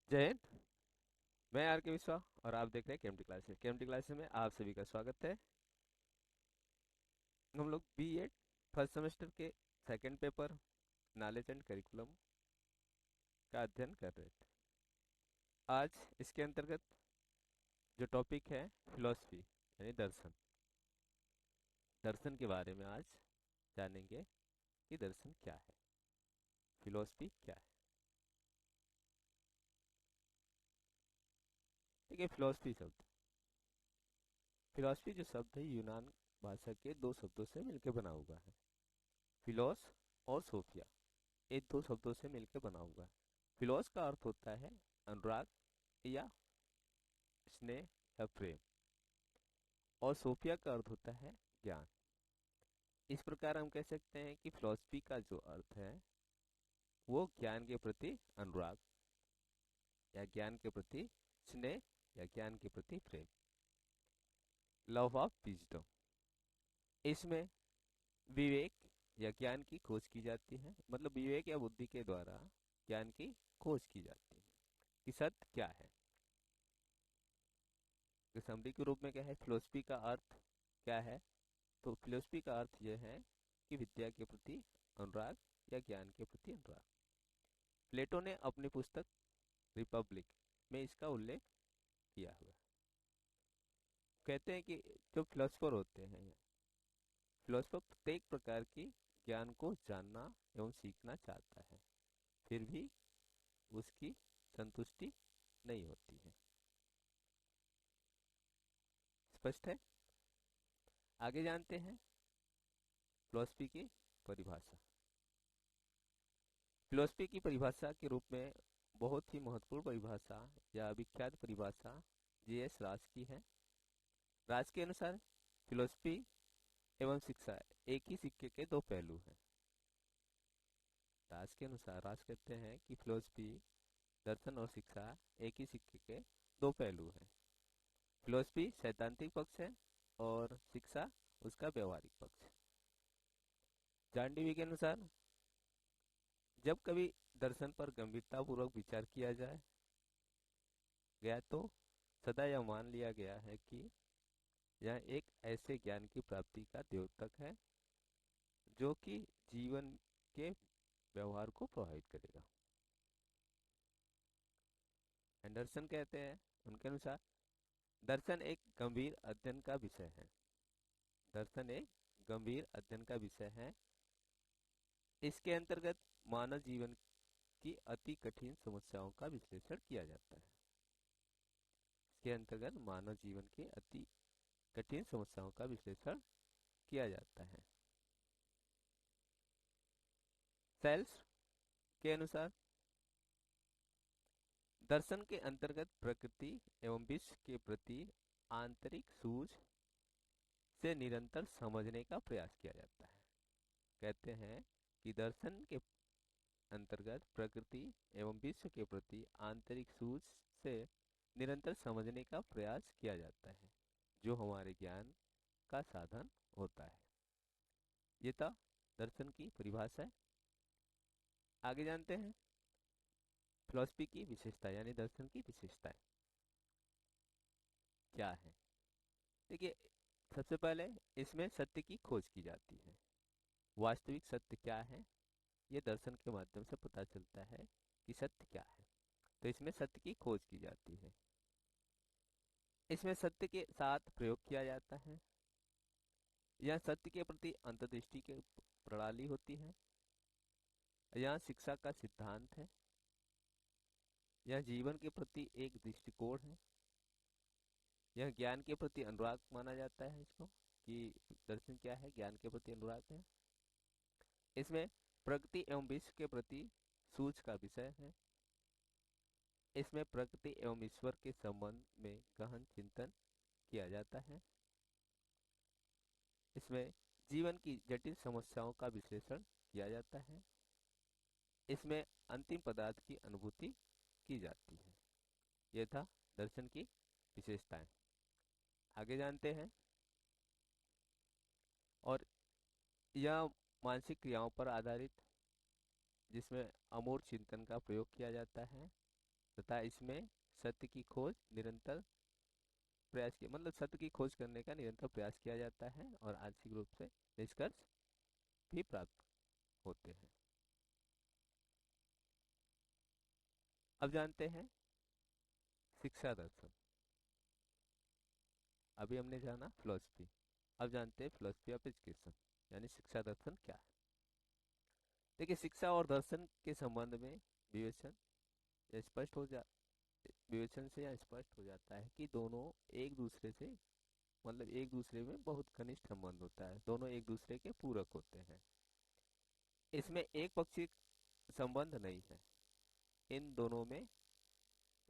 जय हिंद। मैं आर के विश्वा और आप देख रहे हैं केएमटी क्लासेस। केएमटी क्लासेस में आप सभी का स्वागत है। हम लोग बीएड फर्स्ट सेमेस्टर के second paper knowledge and curriculum का अध्ययन कर रहे थे। आज इसके अंतर्गत जो टॉपिक है फिलॉसफी यानी दर्शन। दर्शन के बारे में आज जानेंगे कि दर्शन क्या है, फिलॉसफी क्या है। ठीक है, फिलॉसफी जो शब्द है यूनान भाषा के दो शब्दों से मिलकर बना हुआ है। फिलोस और सोफिया, ये दो शब्दों से मिलकर बना हुआ है। फिलोस का अर्थ होता है अनुराग या स्नेह या प्रेम, और सोफिया का अर्थ होता है ज्ञान। इस प्रकार हम कह सकते हैं कि फिलॉसफी का जो अर्थ है वो ज्ञान के प्रति अनुराग या ज्ञान के प्रति स्नेह या ज्ञान के प्रति प्रेम, लव ऑफ विजडम। इसमें विवेक या ज्ञान की खोज की जाती है, मतलब विवेक या बुद्धि के द्वारा ज्ञान की खोज की जाती है कि सत्य क्या है। तो समरी के रूप में क्या है, फिलोसफी का अर्थ क्या है? तो फिलोसफी का अर्थ यह है कि विद्या के प्रति अनुराग या ज्ञान के प्रति अनुराग। प्लेटो ने अपनी पुस्तक रिपब्लिक में इसका उल्लेख किया हुआ है। कहते हैं कि जो फिलोसफर होते हैं, फिलोसफर प्रत्येक प्रकार की ज्ञान को जानना एवं सीखना चाहता है, फिर भी उसकी संतुष्टि नहीं होती है। स्पष्ट है? आगे जानते हैं फिलोसफी की परिभाषा। फिलोसफी की परिभाषा के रूप में बहुत ही महत्वपूर्ण परिभाषा या विख्यात परिभाषा जीएस राज की है। राज के अनुसार फिलोसफी एवं शिक्षा एक ही सिक्के के दो पहलू हैं। राज के अनुसार राज कहते हैं कि फिलोसफी, दर्शन और शिक्षा एक ही सिक्के के दो पहलू हैं। फिलोसफी सैद्धांतिक पक्ष है और शिक्षा उसका व्यवहारिक पक्ष। जॉन डीवी के अनुसार जब कभी दर्शन पर गंभीरतापूर्वक विचार किया जाए गया तो सदा यह मान लिया गया है कि यह एक ऐसे ज्ञान की प्राप्ति का द्योतक है जो कि जीवन के व्यवहार को प्रभावित करेगा। एंडरसन कहते हैं उनके अनुसार दर्शन एक गंभीर अध्ययन का विषय है। दर्शन एक गंभीर अध्ययन का विषय है। इसके अंतर्गत मानव जीवन की अति कठिन समस्याओं का विश्लेषण किया जाता है। इसके अंतर्गत मानव जीवन की अति कठिन समस्याओं का विश्लेषण किया जाता है। सेल्स के अनुसार दर्शन के अंतर्गत प्रकृति एवं विश्व के प्रति आंतरिक सूझ से निरंतर समझने का प्रयास किया जाता है। कहते हैं कि दर्शन के अंतर्गत प्रकृति एवं विश्व के प्रति आंतरिक सूझ से निरंतर समझने का प्रयास किया जाता है, जो हमारे ज्ञान का साधन होता है। ये था दर्शन की परिभाषा है। आगे जानते हैं फिलॉसफी की विशेषता यानी दर्शन की विशेषताएं क्या है। देखिए, सबसे पहले इसमें सत्य की खोज की जाती है। वास्तविक सत्य क्या है, ये दर्शन के माध्यम से पता चलता है कि सत्य क्या है। तो इसमें सत्य की खोज की जाती है। इसमें सत्य के साथ प्रयोग किया जाता है। यह सत्य के प्रति अंतर्दृष्टि की प्रणाली होती है। यह शिक्षा का सिद्धांत है। यह जीवन के प्रति एक दृष्टिकोण है। यह ज्ञान के प्रति अनुराग माना जाता है इसको, कि दर्शन क्या है, ज्ञान के प्रति अनुराग है। इसमें प्रकृति एवं विश्व के प्रति सूझ का विषय है। इसमें प्रकृति एवं ईश्वर के संबंध में गहन चिंतन किया जाता है। इसमें जीवन की जटिल समस्याओं का विश्लेषण किया जाता है। इसमें अंतिम पदार्थ की अनुभूति की जाती है। यह था दर्शन की विशेषताएं। आगे जानते हैं। और यह मानसिक क्रियाओं पर आधारित, जिसमें अमूर्त चिंतन का प्रयोग किया जाता है। तथा इसमें सत्य की खोज निरंतर प्रयास किया, मतलब सत्य की खोज करने का निरंतर प्रयास किया जाता है और आंशिक रूप से निष्कर्ष भी प्राप्त होते हैं। अब जानते हैं शिक्षा दर्शन। अभी हमने जाना फिलोसफी, अब जानते हैं फिलोसफी ऑफ एजुकेशन यानी शिक्षा दर्शन क्या है। देखिए, शिक्षा और दर्शन के संबंध में विवेचन या स्पष्ट हो जा विवेचन से यह स्पष्ट हो जाता है कि दोनों एक दूसरे से, मतलब एक दूसरे में बहुत घनिष्ठ संबंध होता है, दोनों एक दूसरे के पूरक होते हैं। इसमें एक पक्षी संबंध नहीं है। इन दोनों में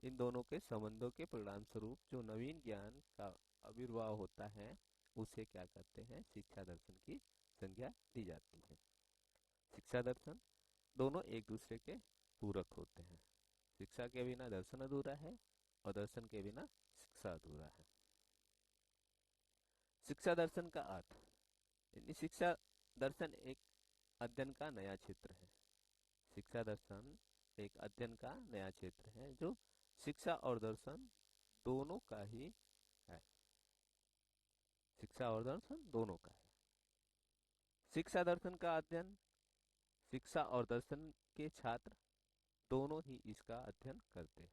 इन दोनों के संबंधों के परिणाम स्वरूप जो नवीन ज्ञान का आविर्भाव होता है उसे क्या कहते हैं, शिक्षा दर्शन की संज्ञा दी जाती है। शिक्षा दर्शन दोनों एक दूसरे के पूरक होते हैं। शिक्षा के बिना दर्शन अधूरा है और दर्शन के बिना शिक्षा अधूरा है। शिक्षा दर्शन का अर्थ, यानी शिक्षा दर्शन एक अध्ययन का नया क्षेत्र है। शिक्षा दर्शन एक अध्ययन का नया क्षेत्र है जो शिक्षा और दर्शन दोनों का ही है। शिक्षा और दर्शन दोनों का है। शिक्षा दर्शन का अध्ययन शिक्षा और दर्शन के छात्र दोनों ही इसका अध्ययन करते हैं।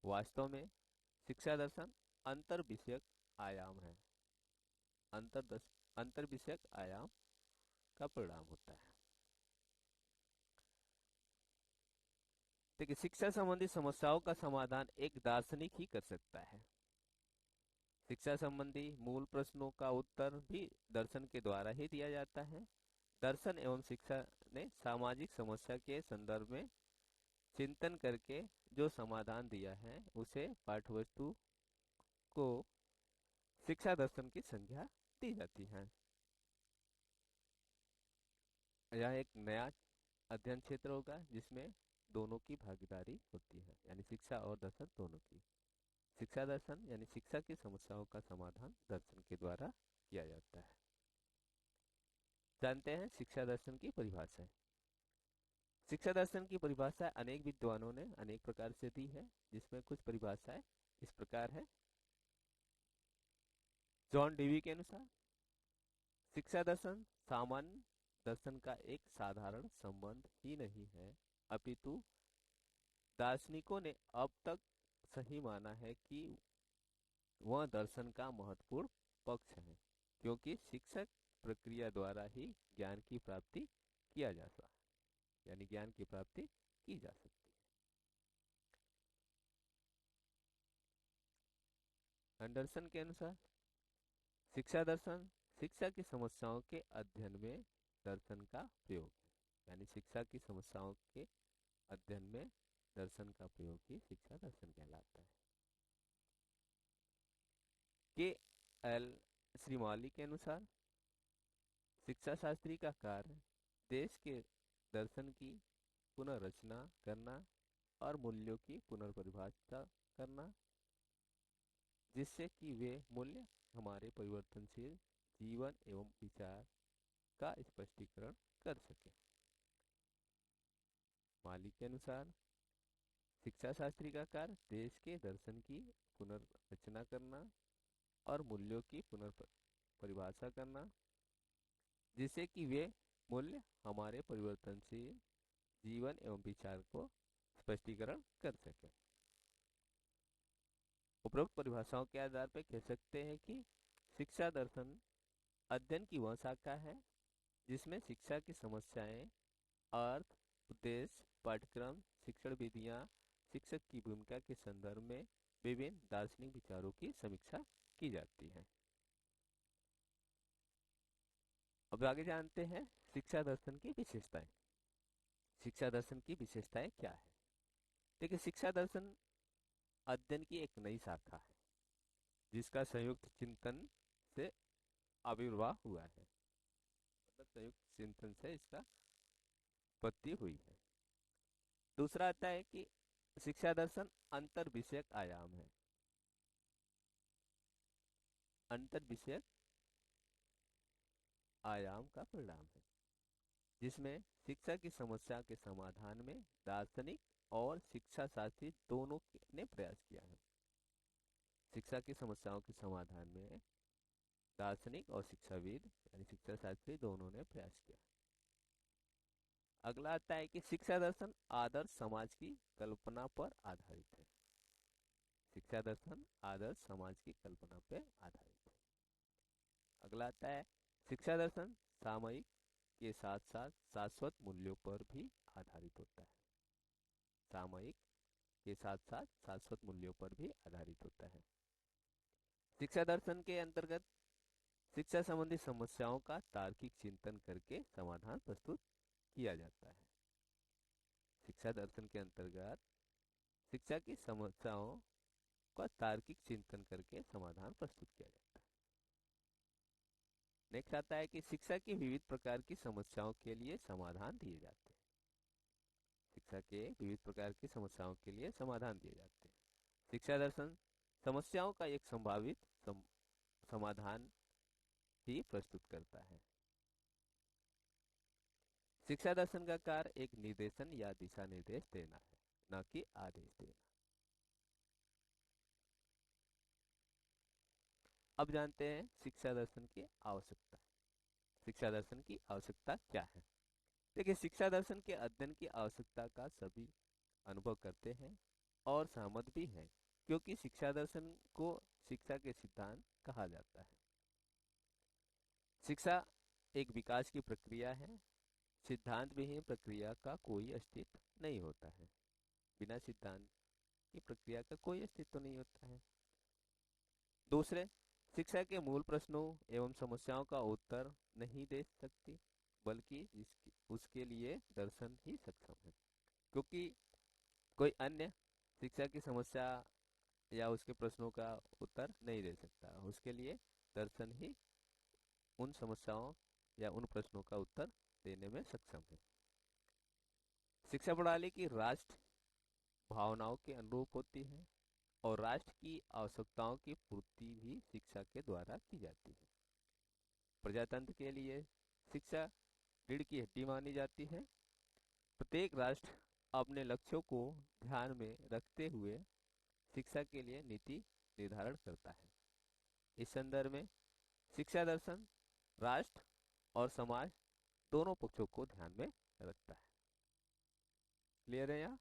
वास्तव में शिक्षा दर्शन अंतर विषयक आयाम है। अंतर विषयक आयाम का परिणाम होता है। देखिए, शिक्षा संबंधी समस्याओं का समाधान एक दार्शनिक ही कर सकता है। शिक्षा संबंधी मूल प्रश्नों का उत्तर भी दर्शन के द्वारा ही दिया जाता है। दर्शन एवं शिक्षा ने सामाजिक समस्या के संदर्भ में चिंतन करके जो समाधान दिया है उसे पाठ्यवस्तु को शिक्षा दर्शन की संज्ञा दी जाती है। यह एक नया अध्ययन क्षेत्र होगा जिसमें दोनों की भागीदारी होती है, यानी शिक्षा और दर्शन दोनों की। शिक्षा दर्शन यानी शिक्षा की समस्याओं का समाधान दर्शन के द्वारा किया जाता है। जानते हैं शिक्षा दर्शन की परिभाषा। शिक्षा दर्शन की परिभाषा अनेक विद्वानों ने अनेक प्रकार से दी है, जिसमें कुछ परिभाषाएं इस प्रकार है। जॉन डीवी के अनुसार शिक्षा दर्शन सामान्य दर्शन का एक साधारण संबंध ही नहीं है, अपितु दार्शनिकों ने अब तक सही माना है कि वह दर्शन का महत्वपूर्ण पक्ष है, क्योंकि शिक्षक प्रक्रिया द्वारा ही ज्ञान की प्राप्ति किया जा सकता है, यानी ज्ञान की प्राप्ति की जा सकती है। एंडरसन के अनुसार शिक्षा दर्शन शिक्षा की समस्याओं के अध्ययन में दर्शन का प्रयोग है, यानी शिक्षा की समस्याओं के अध्ययन में दर्शन का प्रयोग ही शिक्षा दर्शन कहलाता है। के एल श्रीमाली के अनुसार शिक्षा शास्त्री का कार्य देश के दर्शन की पुनर्रचना करना और मूल्यों की पुनर्परिभाषा करना, जिससे कि वे मूल्य हमारे परिवर्तनशील जीवन एवं विचार का स्पष्टीकरण कर सके। माली के अनुसार शिक्षा शास्त्री का कार्य देश के दर्शन की पुनर्रचना करना और मूल्यों की पुनर्परिभाषा करना, जिससे कि वे मूल्य हमारे परिवर्तनशील जीवन एवं विचार को स्पष्टीकरण कर सके। उपरोक्त परिभाषाओं के आधार पर कह सकते हैं कि शिक्षा दर्शन अध्ययन की वह शाखा है जिसमें शिक्षा की समस्याएं, अर्थ, उद्देश्य, पाठ्यक्रम, शिक्षण विधियां, शिक्षक की भूमिका के संदर्भ में विभिन्न दार्शनिक विचारों की समीक्षा की जाती है। अब आगे जानते हैं शिक्षा दर्शन की विशेषताएं। शिक्षा दर्शन की विशेषताएं क्या है? देखिए, शिक्षा दर्शन अध्ययन की एक नई शाखा है जिसका संयुक्त चिंतन से आविर्भाव हुआ है, मतलब संयुक्त चिंतन से इसका उत्पत्ति हुई है। दूसरा आता है कि शिक्षा दर्शन अंतर विषयक आयाम है। अंतर विषयक आयाम का परिणाम है। जिसमें शिक्षा की समस्या के समाधान में दार्शनिक और शिक्षा शास्त्री दोनों ने प्रयास किया है। शिक्षा की समस्याओं के समाधान में दार्शनिक और शिक्षाविद यानी शिक्षा शास्त्री दोनों ने प्रयास किया। अगला आता है कि शिक्षा दर्शन आदर्श समाज की कल्पना पर आधारित है। शिक्षा दर्शन आदर्श समाज की कल्पना पर आधारित है। अगला आता है शिक्षा दर्शन सामयिक के साथ साथ शाश्वत मूल्यों पर भी आधारित होता है। सामयिक के साथ साथ शाश्वत मूल्यों पर भी आधारित होता है। शिक्षा दर्शन के अंतर्गत शिक्षा संबंधी समस्याओं का तार्किक चिंतन करके समाधान प्रस्तुत किया जाता है। शिक्षा दर्शन के अंतर्गत शिक्षा की समस्याओं का तार्किक चिंतन करके समाधान प्रस्तुत किया जाता है। नेक्स्ट आता है कि शिक्षा की विविध प्रकार की समस्याओं के लिए समाधान दिए जाते हैं। शिक्षा के विविध प्रकार की समस्याओं के लिए समाधान दिए जाते हैं। शिक्षा दर्शन समस्याओं का एक संभावित समाधान ही प्रस्तुत करता है। शिक्षा दर्शन का कार्य एक निर्देशन या दिशा निर्देश देना है, न कि आदेश देना। अब जानते हैं शिक्षा दर्शन की आवश्यकता। शिक्षा दर्शन की आवश्यकता क्या है? देखिए, शिक्षा दर्शन के अध्ययन की आवश्यकता का सभी अनुभव करते हैं और सहमत भी हैं, क्योंकि शिक्षा दर्शन को शिक्षा के सिद्धांत कहा जाता है। शिक्षा एक विकास की प्रक्रिया है। सिद्धांत विहीन प्रक्रिया का कोई अस्तित्व नहीं होता है। बिना सिद्धांत की प्रक्रिया का कोई अस्तित्व नहीं होता है। दूसरे, शिक्षा के मूल प्रश्नों एवं समस्याओं का उत्तर नहीं दे सकती, बल्कि उसके लिए दर्शन ही सक्षम है, क्योंकि कोई अन्य शिक्षा की समस्या या उसके प्रश्नों का उत्तर नहीं दे सकता। उसके लिए दर्शन ही उन समस्याओं या उन प्रश्नों का उत्तर देने में सक्षम है। शिक्षा प्रणाली की राष्ट्र भावनाओं के अनुरूप होती है और राष्ट्र की आवश्यकताओं की पूर्ति भी शिक्षा के द्वारा की जाती है। प्रजातंत्र के लिए शिक्षा रीढ़ की हड्डी मानी जाती है। प्रत्येक राष्ट्र अपने लक्ष्यों को ध्यान में रखते हुए शिक्षा के लिए नीति निर्धारण करता है। इस संदर्भ में शिक्षा दर्शन राष्ट्र और समाज दोनों पक्षों को ध्यान में रखता है। क्लियर है यहाँ?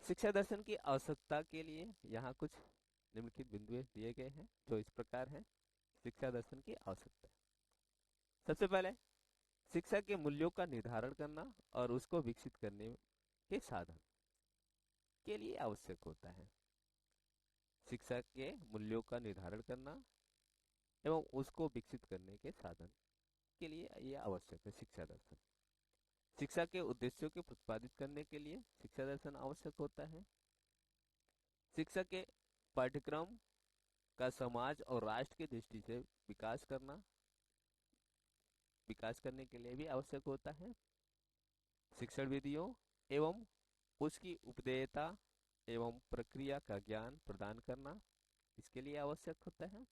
शिक्षा दर्शन की आवश्यकता के लिए यहाँ कुछ निम्नलिखित बिंदु दिए गए हैं जो इस प्रकार हैं। शिक्षा दर्शन की आवश्यकता, सबसे पहले शिक्षा के मूल्यों का निर्धारण करना और उसको विकसित करने के साधन के लिए आवश्यक होता है। शिक्षा के मूल्यों का निर्धारण करना एवं उसको विकसित करने के साधन के लिए यह आवश्यक है शिक्षा दर्शन। शिक्षा के उद्देश्यों को प्रतिपादित करने के लिए शिक्षा दर्शन आवश्यक होता है। शिक्षा के पाठ्यक्रम का समाज और राष्ट्र की दृष्टि से विकास करने के लिए भी आवश्यक होता है। शिक्षण विधियों एवं उसकी उपदेयता एवं प्रक्रिया का ज्ञान प्रदान करना इसके लिए आवश्यक होता है।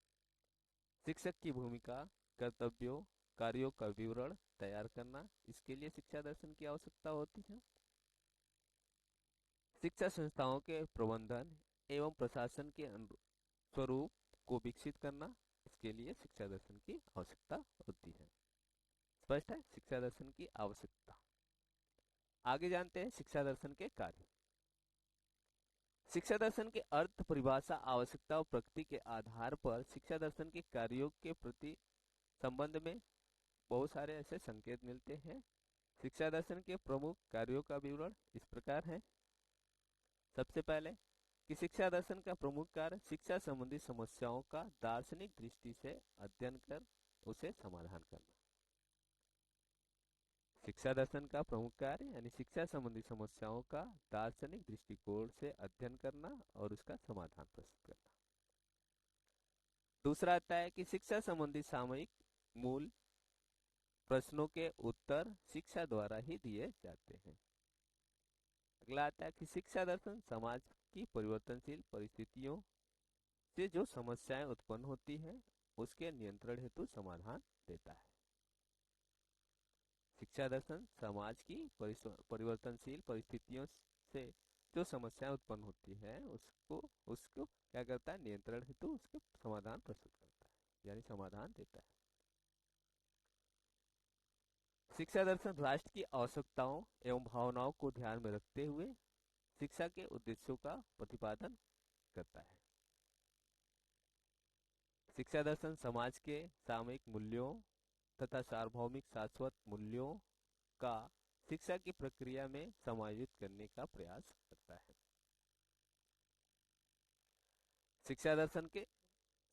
शिक्षक की भूमिका, कर्तव्यों, कार्यों का विवरण तैयार करना इसके लिए शिक्षा दर्शन की आवश्यकता होती है। शिक्षा संस्थाओं के प्रबंधन एवं प्रशासन के स्वरूप को विकसित करना इसके लिए शिक्षा दर्शन की आवश्यकता होती है। स्पष्ट है शिक्षा दर्शन की आवश्यकता। आगे जानते हैं शिक्षा दर्शन के कार्य। शिक्षा दर्शन के अर्थ, परिभाषा, आवश्यकता और प्रकृति के आधार पर शिक्षा दर्शन के कार्यों के प्रति संबंध में बहुत सारे ऐसे संकेत मिलते हैं। शिक्षा दर्शन के प्रमुख कार्यों का विवरण इस प्रकार है। सबसे पहले कि शिक्षा दर्शन का प्रमुख कार्य शिक्षा संबंधी समस्याओं का दार्शनिक दृष्टि से अध्ययन कर उसे समाधान करना। शिक्षा दर्शन का प्रमुख कार्य यानी शिक्षा संबंधी समस्याओं का दार्शनिक दृष्टिकोण से अध्ययन करना और उसका समाधान प्रस्तुत करना। दूसरा आता है कि शिक्षा संबंधी सामयिक मूल प्रश्नों के उत्तर शिक्षा द्वारा ही दिए जाते हैं। अगला आता है कि शिक्षा दर्शन समाज की परिवर्तनशील परिस्थितियों से जो समस्याएं उत्पन्न होती हैं उसके नियंत्रण हेतु समाधान देता है। शिक्षा दर्शन समाज की परिवर्तनशील परिस्थितियों से जो समस्याएं उत्पन्न होती है उसको उसको क्या करता है, नियंत्रण हेतु उसके समाधान प्रस्तुत करता है, यानी समाधान देता है। शिक्षा दर्शन राष्ट्र की आवश्यकताओं एवं भावनाओं को ध्यान में रखते हुए शिक्षा के उद्देश्यों का प्रतिपादन करता है। शिक्षा दर्शन समाज के सामूहिक मूल्यों तथा सार्वभौमिक शाश्वत मूल्यों का शिक्षा की प्रक्रिया में समायोजित करने का प्रयास करता है। शिक्षा दर्शन के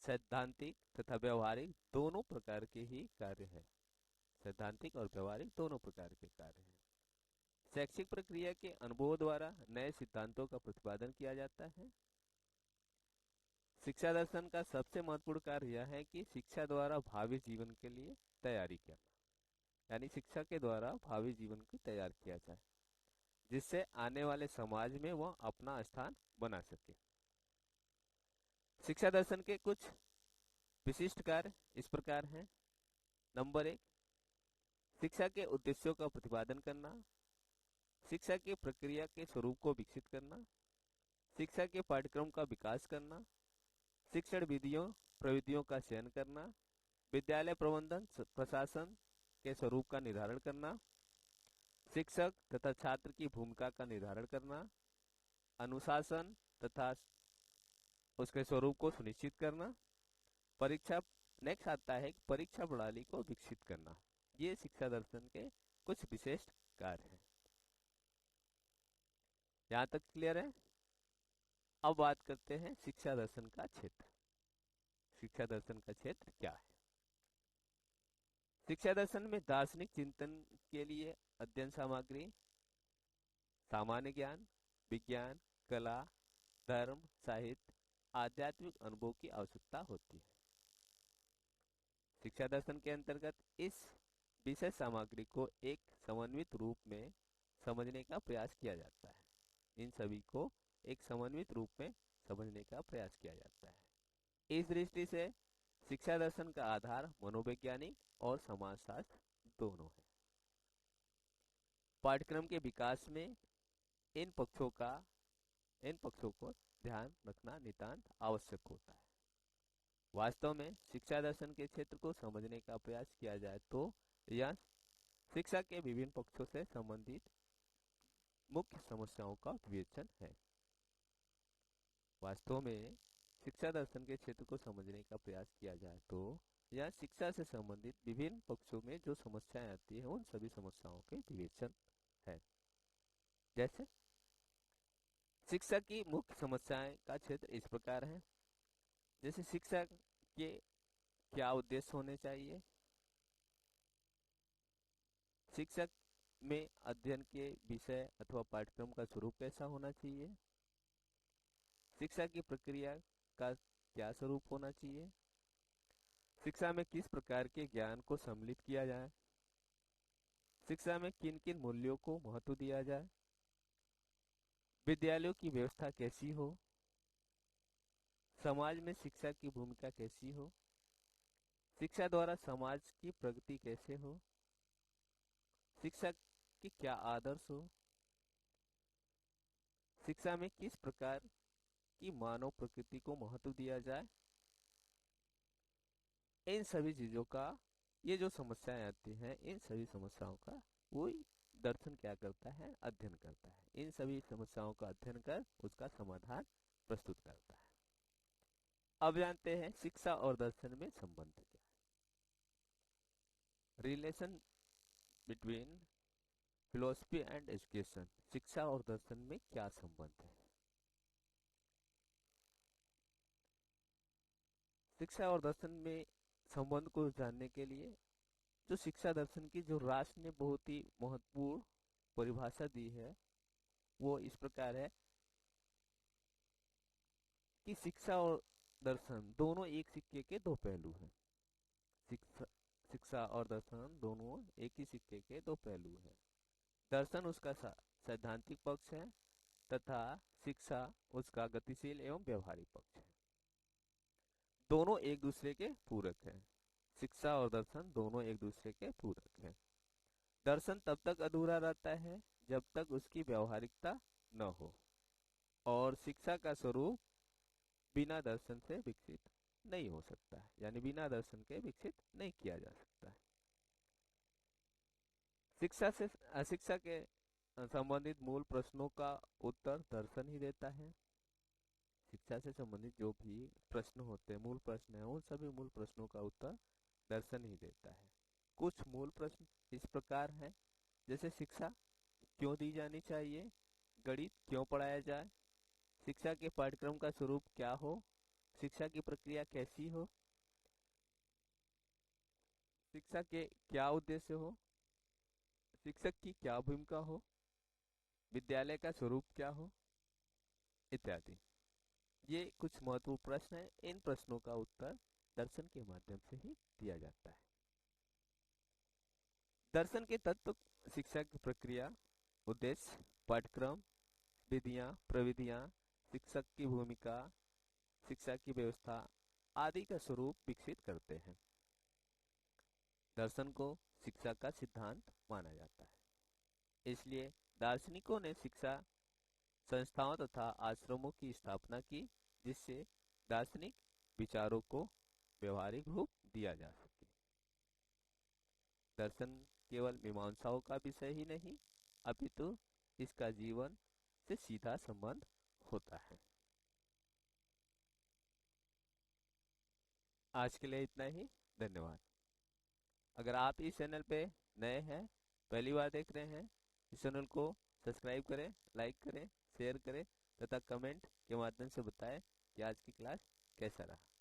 सैद्धांतिक तथा व्यवहारिक दोनों प्रकार के ही कार्य हैं। सैद्धांतिक और व्यवहारिक दोनों प्रकार के कार्य हैं। शैक्षिक प्रक्रिया के अनुभवों द्वारा नए सिद्धांतों का प्रतिपादन किया जाता है। शिक्षा दर्शन का सबसे महत्वपूर्ण कार्य यह है कि शिक्षा द्वारा भावी जीवन के लिए तैयारी करना, यानी शिक्षा के द्वारा भावी जीवन को तैयार किया जाए जिससे आने वाले समाज में वह अपना स्थान बना सके। शिक्षा दर्शन के कुछ विशिष्ट कार्य इस प्रकार हैं। नंबर 1, शिक्षा के उद्देश्यों का प्रतिपादन करना, शिक्षा की प्रक्रिया के स्वरूप को विकसित करना, शिक्षा के पाठ्यक्रम का विकास करना, शिक्षण विधियों प्रविधियों का चयन करना, विद्यालय प्रबंधन प्रशासन के स्वरूप का निर्धारण करना, शिक्षक तथा छात्र की भूमिका का निर्धारण करना, अनुशासन तथा उसके स्वरूप को सुनिश्चित करना, परीक्षा नेक्स्ट आता है परीक्षा प्रणाली को विकसित करना। ये शिक्षा दर्शन के कुछ विशेष कार्य हैं। यहाँ तक क्लियर है। अब बात करते हैं शिक्षा दर्शन का क्षेत्र। शिक्षा दर्शन का क्षेत्र क्या है? शिक्षा दर्शन में दार्शनिक चिंतन के लिए अध्ययन सामग्री, सामान्य ज्ञान, विज्ञान, कला, धर्म, साहित्य, आध्यात्मिक अनुभव की आवश्यकता होती है। शिक्षा दर्शन के अंतर्गत इस विषय सामग्री को एक समन्वित रूप में समझने का प्रयास किया जाता है। इन सभी को एक समन्वित रूप में समझने का प्रयास किया जाता है। इस दृष्टि से शिक्षा दर्शन का आधार मनोवैज्ञानिक और समाजशास्त्र दोनों है। पाठ्यक्रम के विकास में इन पक्षों को ध्यान रखना नितांत आवश्यक होता है। वास्तव में शिक्षा दर्शन के क्षेत्र को समझने का प्रयास किया जाए तो यह शिक्षा के विभिन्न पक्षों से संबंधित मुख्य समस्याओं का विवेचन है। वास्तव में शिक्षा दर्शन के क्षेत्र को समझने का प्रयास किया जाए तो यह शिक्षा से संबंधित विभिन्न पक्षों में जो समस्याएं आती है उन सभी समस्याओं के विवेचन है। जैसे शिक्षा की मुख्य समस्याएं का क्षेत्र इस प्रकार है। जैसे शिक्षा के क्या उद्देश्य होने चाहिए, शिक्षक में अध्ययन के विषय अथवा पाठ्यक्रम का स्वरूप कैसा होना चाहिए, शिक्षा की प्रक्रिया का क्या स्वरूप होना चाहिए, शिक्षा में किस प्रकार के ज्ञान को सम्मिलित किया जाए, शिक्षा में किन किन मूल्यों को महत्व दिया जाए, विद्यालयों की व्यवस्था कैसी हो, समाज में शिक्षा की भूमिका कैसी हो, शिक्षा द्वारा समाज की प्रगति कैसे हो, शिक्षा के क्या आदर्श हो, शिक्षा में किस प्रकार की मानव प्रकृति को महत्व दिया जाए। इन सभी चीजों का, ये जो समस्याएं आती हैं इन सभी समस्याओं का वही दर्शन क्या करता है, अध्ययन करता है। इन सभी समस्याओं का अध्ययन कर उसका समाधान प्रस्तुत करता है। अब जानते हैं शिक्षा और दर्शन में संबंध क्या है। Relation between philosophy and education, शिक्षा और दर्शन में क्या संबंध है। शिक्षा और दर्शन में संबंध को जानने के लिए जो शिक्षा दर्शन की जो राष्ट्र ने बहुत ही महत्वपूर्ण परिभाषा दी है वो इस प्रकार है कि शिक्षा और दर्शन दोनों एक सिक्के के दो पहलू हैं। शिक्षा और दर्शन दोनों एक ही सिक्के के दो पहलू हैं। दर्शन उसका सैद्धांतिक पक्ष है तथा शिक्षा उसका गतिशील एवं व्यवहारिक पक्ष है। दोनों एक दूसरे के पूरक हैं। शिक्षा और दर्शन दोनों एक दूसरे के पूरक हैं। दर्शन तब तक अधूरा रहता है जब तक उसकी व्यावहारिकता न हो, और शिक्षा का स्वरूप बिना दर्शन से विकसित नहीं हो सकता है, यानी बिना दर्शन के विकसित नहीं किया जा सकता है। शिक्षा के संबंधित मूल प्रश्नों का उत्तर दर्शन ही देता है। शिक्षा से संबंधित जो भी प्रश्न होते हैं, मूल प्रश्न है, उन सभी मूल प्रश्नों का उत्तर दर्शन ही देता है। कुछ मूल प्रश्न इस प्रकार हैं, जैसे शिक्षा क्यों दी जानी चाहिए, गणित क्यों पढ़ाया जाए, शिक्षा के पाठ्यक्रम का स्वरूप क्या हो, शिक्षा की प्रक्रिया कैसी हो, शिक्षा के क्या उद्देश्य हो, शिक्षक की क्या भूमिका हो, विद्यालय का स्वरूप क्या हो, इत्यादि। ये कुछ महत्वपूर्ण प्रश्न हैं। इन प्रश्नों का उत्तर दर्शन के माध्यम से ही दिया जाता है। दर्शन के तत्व शिक्षा की प्रक्रिया, उद्देश्य, पाठ्यक्रम, विधियां, प्रविधियां, शिक्षक की भूमिका, शिक्षा की व्यवस्था आदि का स्वरूप विकसित करते हैं। दर्शन को शिक्षा का सिद्धांत माना जाता है। इसलिए दार्शनिकों ने शिक्षा संस्थाओं तथा आश्रमों की स्थापना की, जिससे दार्शनिक विचारों को व्यवहारिक रूप दिया जा सके। दर्शन केवल मीमांसाओं का विषय ही नहीं, अपितु इसका जीवन से सीधा संबंध होता है। आज के लिए इतना ही। धन्यवाद। अगर आप इस चैनल पे नए हैं, पहली बार देख रहे हैं, इस चैनल को सब्सक्राइब करें, लाइक करें, शेयर करें तथा कमेंट के माध्यम से बताएं कि आज की क्लास कैसा रहा।